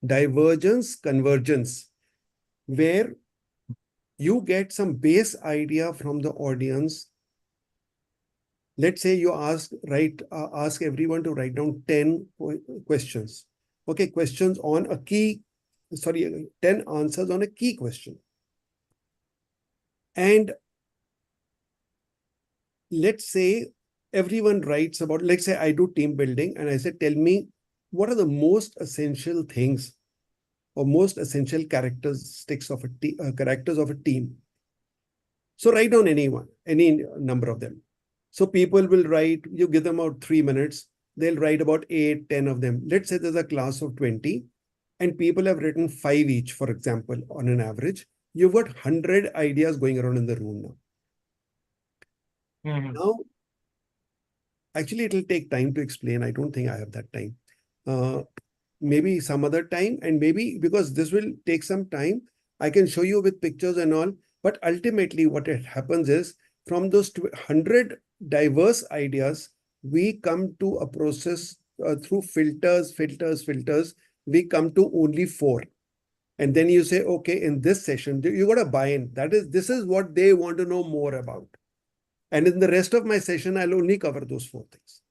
Divergence convergence, where you get some base idea from the audience. Let's say you ask everyone to write down 10 questions. Okay, questions on a key, 10 answers on a key question. And let's say everyone writes about, let's say I do team building and I say, tell me what are the most essential things or most essential characteristics of characters of a team. So write down any number of them. So people will write, you give them about 3 minutes, they'll write about 8, 10 of them. Let's say there's a class of 20 and people have written 5 each, for example, on an average. You've got 100 ideas going around in the room now. Now, actually, it'll take time to explain. I don't think I have that time. Maybe some other time, and maybe because this will take some time, I can show you with pictures and all. But ultimately, what it happens is from those 100 diverse ideas, we come to a process through filters. We come to only 4. And then you say, okay, in this session, you got to buy in. This is what they want to know more about. And in the rest of my session, I'll only cover those 4 things.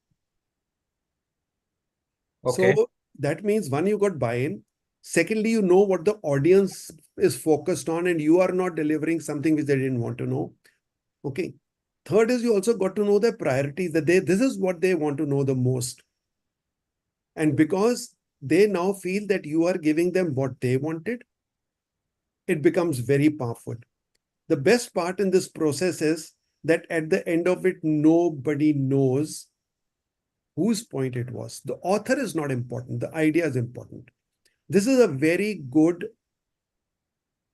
Okay. So that means, one, you got buy-in. Secondly, you know what the audience is focused on and you are not delivering something which they didn't want to know. Okay. Third is you also got to know their priorities, that this is what they want to know the most. And because they now feel that you are giving them what they wanted, it becomes very powerful. The best part in this process is that at the end of it, nobody knows whose point it was. The author is not important. The idea is important. This is a very good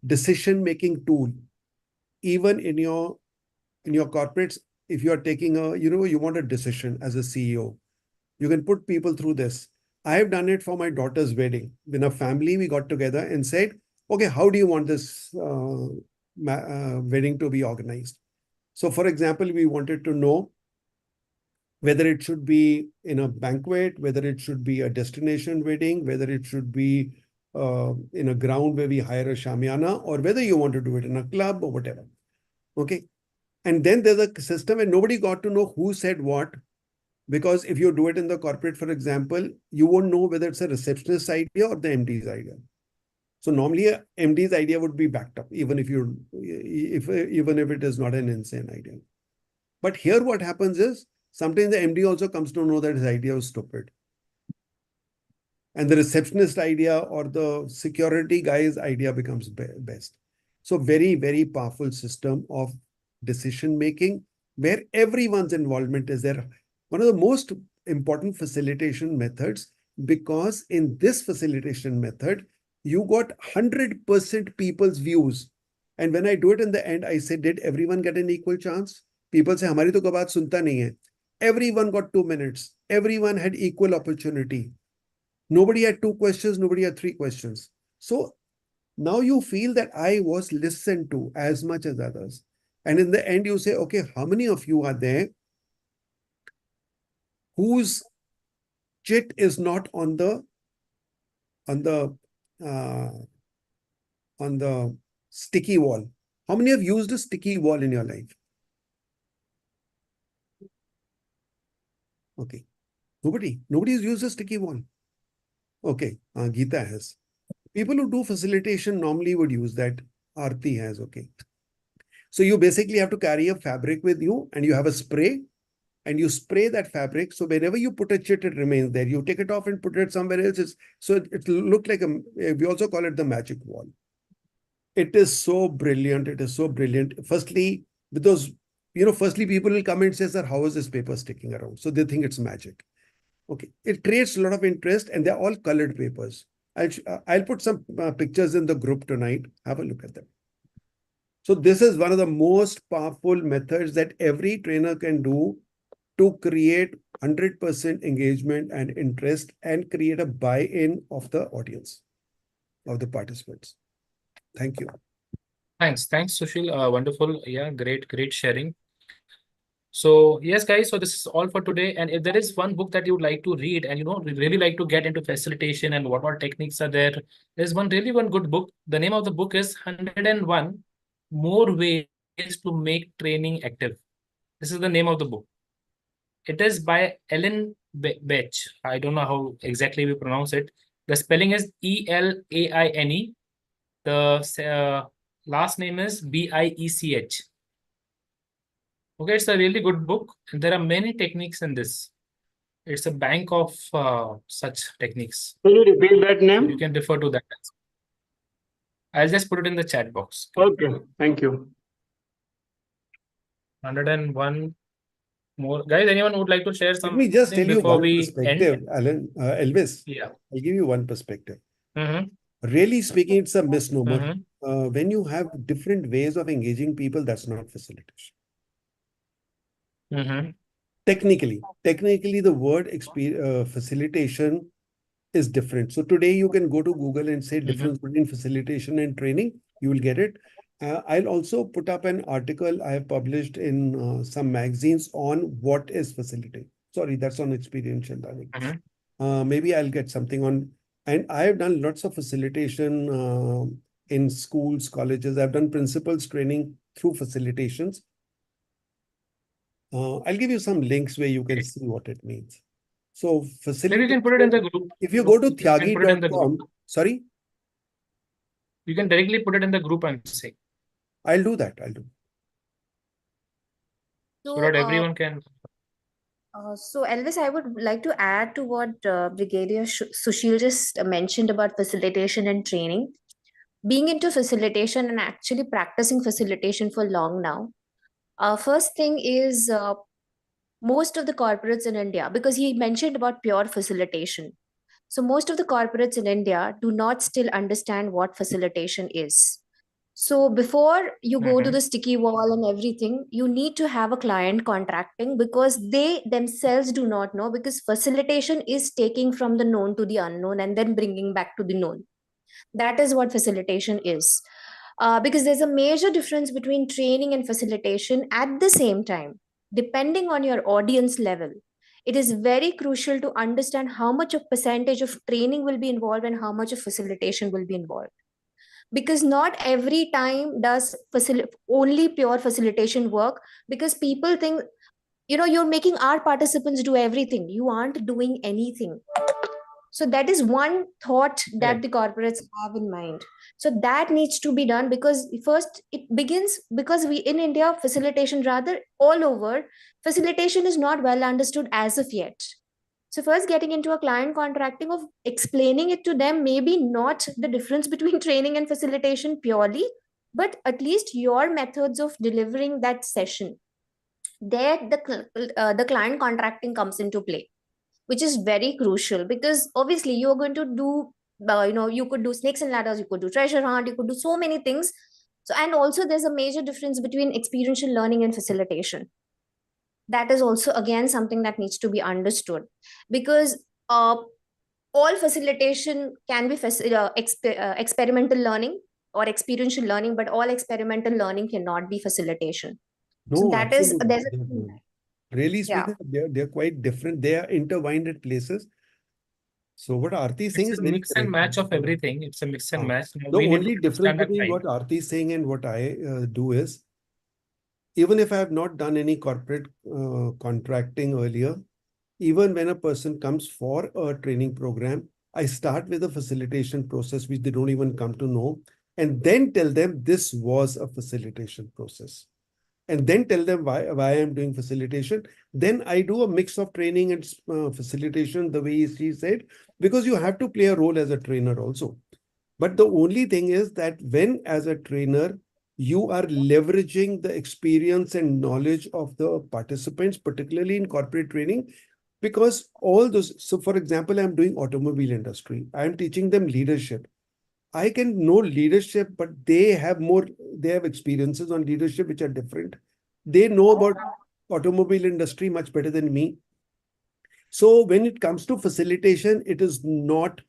decision-making tool. Even in your corporates, if you are taking you want a decision as a CEO, you can put people through this. I have done it for my daughter's wedding. In a family, we got together and said, okay, how do you want this wedding to be organized? So, for example, we wanted to know whether it should be in a banquet, whether it should be a destination wedding, whether it should be in a ground where we hire a shamiana, or whether you want to do it in a club or whatever. Okay. And then there's a system and nobody got to know who said what. Because if you do it in the corporate, for example, you won't know whether it's a receptionist's idea or the MD's idea. So normally a MD's idea would be backed up, even if it is not an insane idea. But here what happens is sometimes the MD also comes to know that his idea was stupid. And the receptionist idea or the security guy's idea becomes best. So very, very powerful system of decision making where everyone's involvement is there. One of the most important facilitation methods, because in this facilitation method, you got 100% people's views. And when I do it in the end, I say, did everyone get an equal chance? People say, hamari to ko baat sunta nahi hai. Everyone got 2 minutes. Everyone had equal opportunity. Nobody had 2 questions. Nobody had 3 questions. So now you feel that I was listened to as much as others. And in the end, you say, okay, how many of you are there whose chit is not on the sticky wall? How many have used a sticky wall in your life? Okay. Nobody has used a sticky wall. Okay. Geeta has. People who do facilitation normally would use that. Aarti has. Okay. So you basically have to carry a fabric with you and you have a spray and you spray that fabric. So wherever you put a chit, it remains there. You take it off and put it somewhere else. So it looked like we also call it the magic wall. It is so brilliant. It is so brilliant. Firstly, because, firstly, people will come and say, sir, how is this paper sticking around? So they think it's magic. Okay. It creates a lot of interest and they're all colored papers. I'll put some pictures in the group tonight. Have a look at them. So this is one of the most powerful methods that every trainer can do to create 100% engagement and interest and create a buy-in of the audience, of the participants. Thank you. Thanks, Sushil. Wonderful. Yeah, great sharing. So yes, guys. So this is all for today. And if there is one book that you would like to read, and really like to get into facilitation and what all techniques are there, there's one good book. The name of the book is 101 More Ways to Make Training Active. This is the name of the book. It is by Ellen Bech. I don't know how exactly we pronounce it. The spelling is Elaine. The last name is Biech. Okay, it's a really good book. And there are many techniques in this. It's a bank of such techniques. Can you repeat that So name? you can refer to that. I'll just put it in the chat box. Okay, thank you. 101 more. Guys, anyone would like to share Let something me just tell you before one we perspective, end? Alan, Elvis. Yeah. I'll give you one perspective. Mm-hmm. Really speaking, it's a misnomer. Mm-hmm. When you have different ways of engaging people, that's not facilitation. Mm-hmm. Technically, the word facilitation is different. So today you can go to Google and say difference between facilitation and training. You will get it. I'll also put up an article I have published in some magazines on what is facilitating. Sorry, that's on experiential learning. Maybe I'll get something on. And I have done lots of facilitation in schools, colleges. I've done principals training through facilitations. I'll give you some links where you can see what it means. So Maybe you can put it in the group. If you go to You can put it in the tyagi.com, group. sorry? You can directly put it in the group and say. I'll do that. So that everyone can. So Elvis, I would like to add to what Brigadier Sushil just mentioned about facilitation and training. Being into facilitation and actually practicing facilitation for long now. First thing is most of the corporates in India, because he mentioned about pure facilitation. So most of the corporates in India do not still understand what facilitation is. So before you go to the sticky wall and everything, you need to have a client contracting because they themselves do not know, because facilitation is taking from the known to the unknown and then bringing back to the known. That is what facilitation is. Because there's a major difference between training and facilitation at the same time, depending on your audience level. It is very crucial to understand how much of percentage of training will be involved and how much of facilitation will be involved, because not every time does only pure facilitation work, because people think you're making our participants do everything. You aren't doing anything. So that is one thought that the corporates have in mind. So that needs to be done, because first it begins, because we in India, facilitation, rather all over, facilitation is not well understood as of yet. So first getting into a client contracting of explaining it to them, maybe not the difference between training and facilitation purely, but at least your methods of delivering that session. There the client contracting comes into play, which is very crucial, because obviously you're going to do you could do snakes and ladders, you could do treasure hunt, you could do so many things. So, and also there's a major difference between experiential learning and facilitation. That is also again something that needs to be understood, because all facilitation can be experimental learning or experiential learning, but all experimental learning cannot be facilitation. So No, that is absolutely. there's Really yeah. speaking, they're quite different. They are intertwined at places. So what Aarti is saying is It's a very mix and correct. match of everything. It's a mix and match. Now The we need to only difference understand our between what client. Aarti is saying and what I do is, even if I have not done any corporate contracting earlier, even when a person comes for a training program, I start with a facilitation process, which they don't even come to know, and then tell them this was a facilitation process. And then tell them why I'm doing facilitation. Then I do a mix of training and facilitation, the way she said, because you have to play a role as a trainer also. But the only thing is that when, as a trainer, you are leveraging the experience and knowledge of the participants, particularly in corporate training, because all those, so for example, I'm doing automobile industry, I'm teaching them leadership. I can know leadership, but they have experiences on leadership which are different. They know about automobile industry much better than me. So when it comes to facilitation, it is not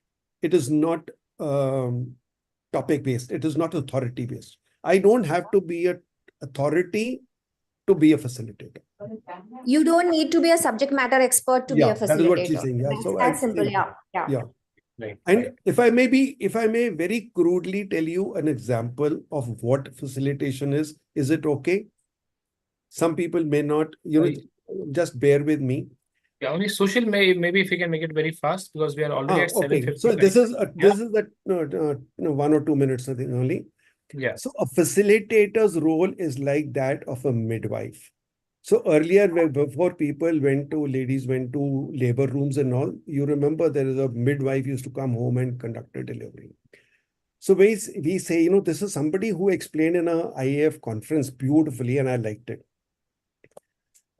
topic based. It is not authority based. I don't have to be an authority to be a facilitator. You don't need to be a subject matter expert to be a Yeah, that is what she's facilitator. saying. Yeah, That's so that simple. Yeah. yeah. Right. And if I may very crudely tell you an example of what facilitation is it okay? Some people may not, just bear with me. Yeah, only social maybe if you can make it very fast because we are already at Okay, 7:50. so this is the 1 or 2 minutes, I think, only. Yeah. So a facilitator's role is like that of a midwife. So earlier, before ladies went to labor rooms and all, you remember there is a midwife used to come home and conduct a delivery. So we say, this is somebody who explained in a IAF conference beautifully, and I liked it.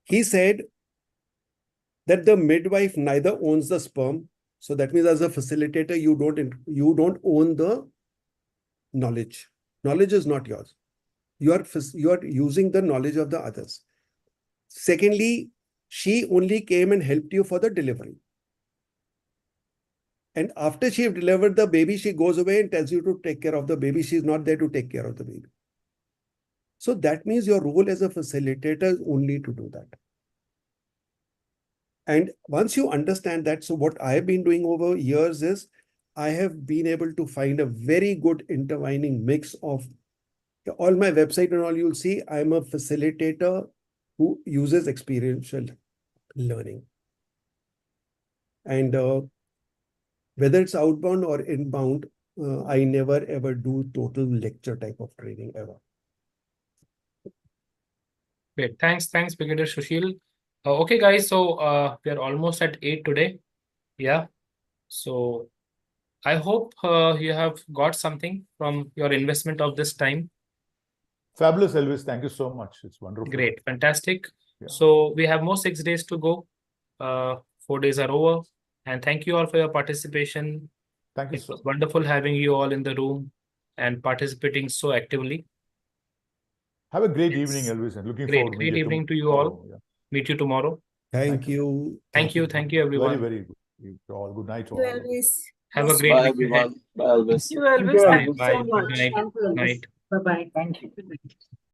He said that the midwife neither owns the sperm. So that means as a facilitator, you don't own the knowledge. Knowledge is not yours. You are using the knowledge of the others. Secondly, she only came and helped you for the delivery. And after she delivered the baby, she goes away and tells you to take care of the baby. She's not there to take care of the baby. So that means your role as a facilitator is only to do that. And once you understand that, so what I have been doing over years is I have been able to find a very good intertwining mix of all my website and all. You'll see I'm a facilitator who uses experiential learning. And whether it's outbound or inbound, I never ever do total lecture type of training ever. Great. Thanks, Brigadier Sushil. Okay, guys, so we are almost at 8 today. Yeah. So I hope you have got something from your investment of this time. Fabulous, Elvis. Thank you so much. It's wonderful. Great. Fantastic. Yeah. So we have more 6 days to go. 4 days are over. And thank you all for your participation. Thank you, It sir. was wonderful having you all in the room and participating so actively. Have a great evening, Elvis, and looking forward to Great meet evening to you tomorrow. all. Yeah. Meet you tomorrow. Thank you. Thank you, everyone. Very good. All good night to all. Elvis. Have a great Bye, week everyone. ahead. Bye, Elvis. Thank you, Elvis. Thank you Bye. so Good much. night. Thank you, Elvis. Night. Bye-bye. Thank you. Good night.